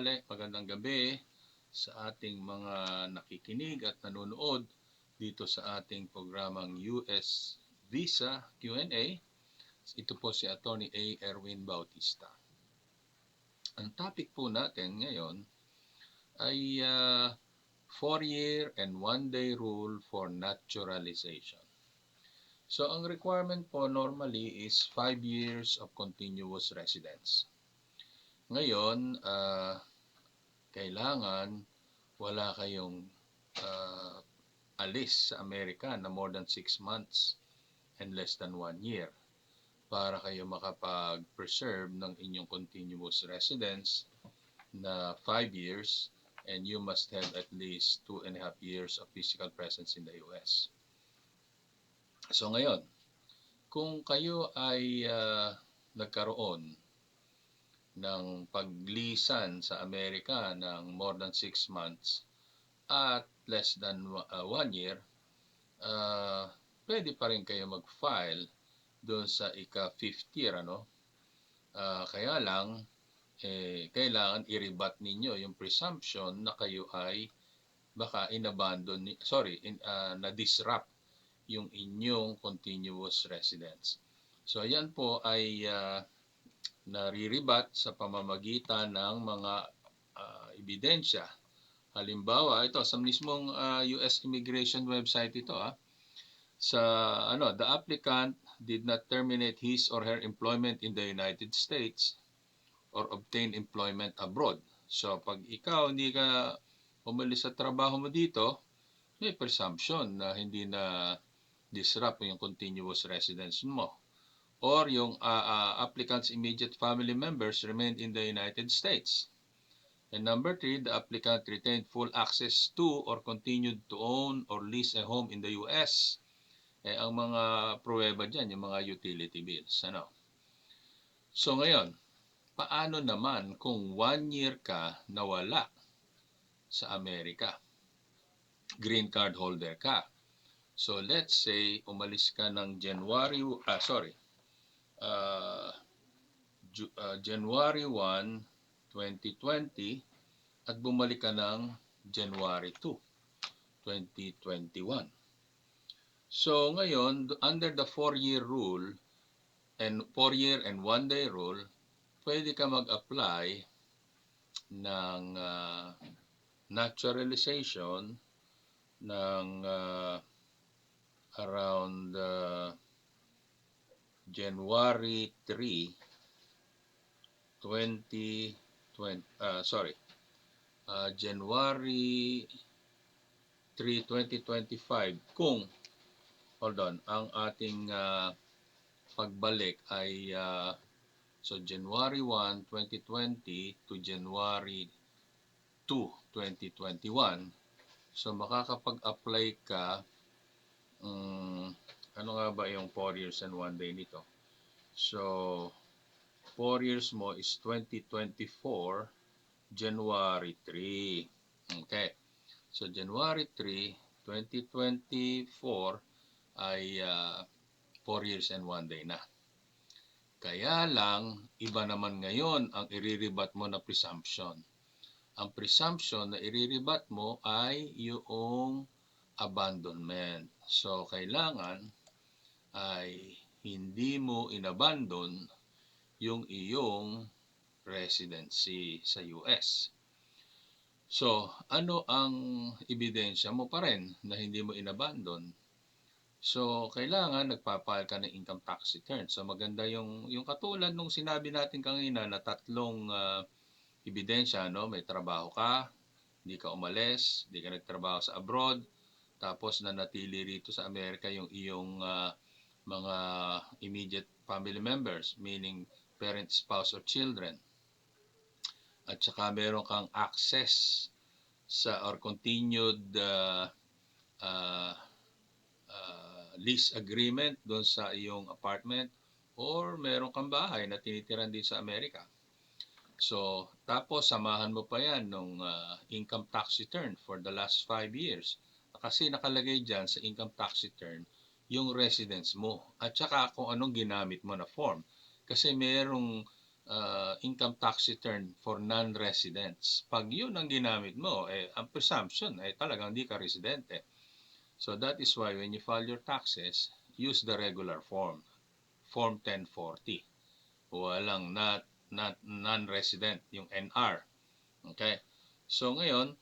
tanghali, magandang gabi sa ating mga nakikinig at nanonood dito sa ating programang US Visa Q&A. Ito po si Attorney A. Erwin Bautista. Ang topic po natin ngayon ay 4-year and 1-day rule for naturalization. So, ang requirement po normally is 5 years of continuous residence. Ngayon, kailangan wala kayong alis sa Amerika na more than 6 months and less than 1 year para kayo makapag-preserve ng inyong continuous residence na 5 years, and you must have at least 2.5 years of physical presence in the US. So ngayon, kung kayo ay nagkaroon ng paglisan sa Amerika ng more than 6 months at less than 1 year, pwede pa rin kayo mag-file doon sa ika-5th year, kaya lang, kailangan i-rebut ninyo yung presumption na kayo ay baka na-disrupt yung inyong continuous residence. So, yan po ay nare-rebut sa pamamagitan ng mga ebidensya. Halimbawa, ito sa mismong US immigration website ito, the applicant did not terminate his or her employment in the United States or obtain employment abroad. So, pag ikaw hindi ka umalis sa trabaho mo dito, may presumption na hindi na disrupt yung continuous residence mo. Or yung applicant's immediate family members remained in the United States. And number 3, the applicant retained full access to or continued to own or lease a home in the US. Ang mga pruweba dyan, yung mga utility bills. So ngayon, paano naman kung 1 year ka nawala sa Amerika? Green card holder ka. So let's say umalis ka ng January 1, 2020 at bumalik ka ng January 2, 2021. So ngayon, under the 4-year rule and 4-year and 1-day rule, pwede ka mag-apply ng naturalization ng around January 3, 2025 kung ang ating pagbalik ay January 1, 2020 to January 2, 2021. So makakapag-apply ka ano nga ba yung 4 years and 1 day nito? So 4 years mo is 2024 January 3. Okay. So January 3, 2024 ay 4 years and 1 day na. Kaya lang, iba naman ngayon ang i-rebut mo na presumption. Ang presumption na i-rebut mo ay yung abandonment. So, kailangan ay hindi mo inabandon yung iyong residency sa US. So, ano ang ebidensya mo pa rin na hindi mo inabandon? So, kailangan nagpapile ka ng income tax return. So, maganda yung katulad nung sinabi natin kanina na 3 ebidensya, may trabaho ka, hindi ka umalis, hindi ka nagtrabaho sa abroad, tapos nanatili rito sa Amerika yung iyong mga immediate family members, meaning parent, spouse, or children. At saka meron kang access sa or continued lease agreement doon sa iyong apartment, or meron kang bahay na tinitiran din sa Amerika. So, tapos samahan mo pa yan ng income tax return for the last 5 years. Kasi nakalagay dyan sa income tax return yung residence mo at saka kung anong ginamit mo na form. Kasi merong income tax return for non-residents. Pag yun ang ginamit mo, ang presumption ay talagang hindi ka residente. So that is why when you file your taxes, use the regular form, Form 1040. Walang not non-resident, yung NR. Okay? So ngayon,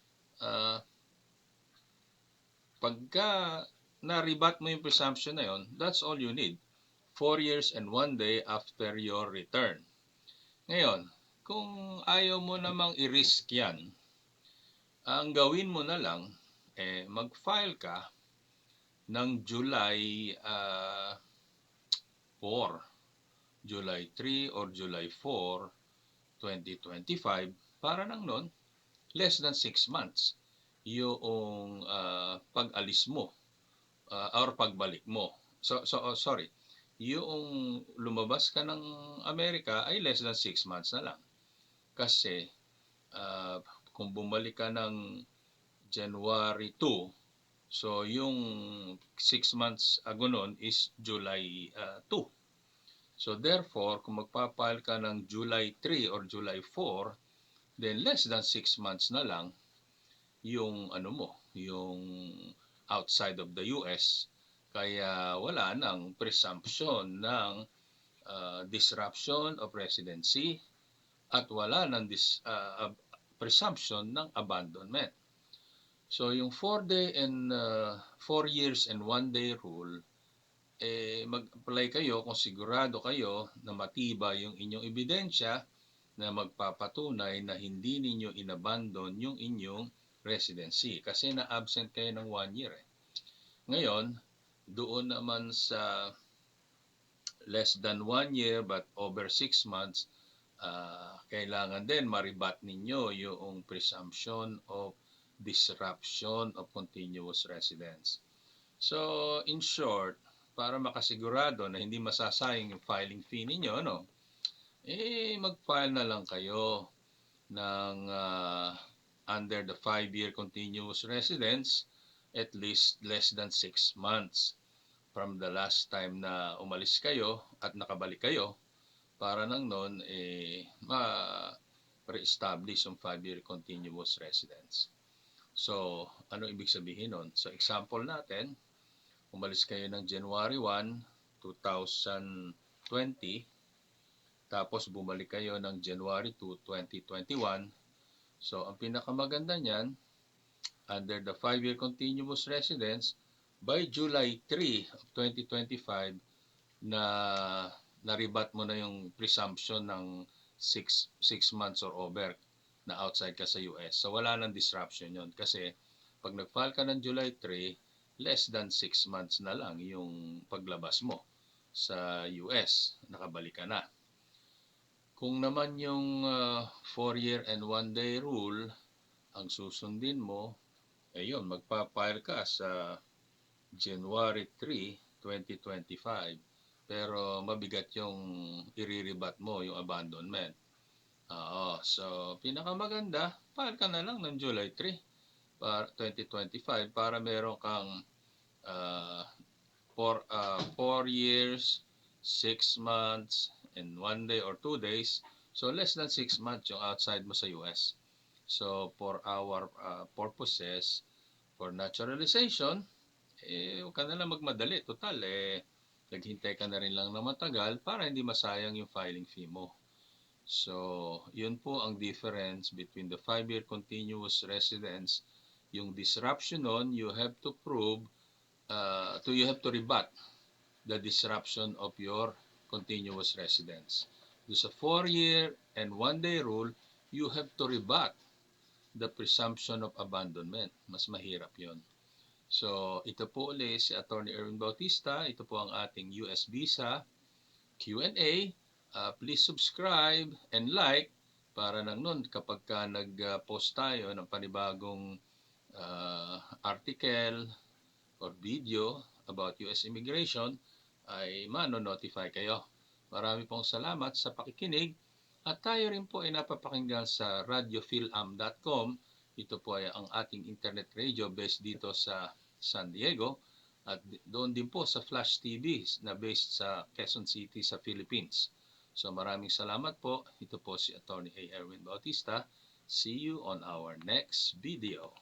pagka na-rebut mo yung presumption na yun, that's all you need. 4 years and 1 day after your return. Ngayon, kung ayaw mo namang i-risk yan, ang gawin mo na lang, mag-file ka ng July 4, July 3 or July 4, 2025, para nang nun, less than 6 months yung pag-alis mo or pagbalik mo. Sorry, yung lumabas ka ng Amerika ay less than 6 months na lang. Kasi kung bumalik ka ng January 2, so yung 6 months ago nun is July 2. So therefore, kung magpapile ka ng July 3 or July 4, then less than 6 months na lang yung yung outside of the US. Kaya wala nang presumption ng disruption of residency at wala nang presumption ng abandonment. So yung 4 years and 1 day rule, mag-apply kayo kung sigurado kayo na matibay yung inyong ebidensya na magpapatunay na hindi ninyo inabandon yung inyong residency kasi na-absent kayo ng 1 year. Ngayon, doon naman sa less than 1 year but over 6 months, kailangan din maribat ninyo yung presumption of disruption of continuous residence. So, in short, para makasigurado na hindi masasayang yung filing fee ninyo, mag-file na lang kayo ng under the 5-year continuous residence at least less than 6 months from the last time na umalis kayo at nakabalik kayo para nang noon ma-re-establish yung 5-year continuous residence. So, ano ibig sabihin nun? So, example natin, umalis kayo ng January 1, 2020, tapos bumalik kayo ng January 2, 2021. So, ang pinakamaganda niyan, under the 5-year continuous residence, by July 3 of 2025, na-rebut mo na yung presumption ng 6 months or over na outside ka sa US. So, wala nang disruption yon kasi pag nag-file ka ng July 3, less than 6 months na lang yung paglabas mo sa US. Nakabalik ka na. Kung naman yung 4-year and 1 day rule, ang susundin mo, yun, magpa-file ka sa January 3, 2025. Pero mabigat yung i-rebut mo, yung abandonment. So, pinakamaganda, file ka na lang ng July 3, 2025 para meron kang 4 years, 6 months, and 1 day or 2 days. So, less than 6 months yung outside mo sa US. So, for our purposes, for naturalization, huwag ka na lang magmadali. Total, naghintay ka na rin lang na matagal para hindi masayang yung filing fee mo. So, yun po ang difference between the 5-year continuous residence. Yung disruption nun, you have to prove, you have to rebut the disruption of your continuous residence. Sa 4-year and 1 day rule, you have to rebut the presumption of abandonment. Mas mahirap yon. So, ito po ulit si Attorney Erwin Bautista. Ito po ang ating US Visa Q&A. Please subscribe and like para nang nun kapag ka nag-post tayo ng panibagong article or video about US immigration, ay mano-notify kayo. Marami pong salamat sa pakikinig. At tayo rin po ay napapakinggan sa radiofilam.com. Ito po ay ang ating internet radio based dito sa San Diego. At doon din po sa Flash TV na based sa Quezon City sa Philippines. So maraming salamat po. Ito po si Attorney A. Erwin Bautista. See you on our next video.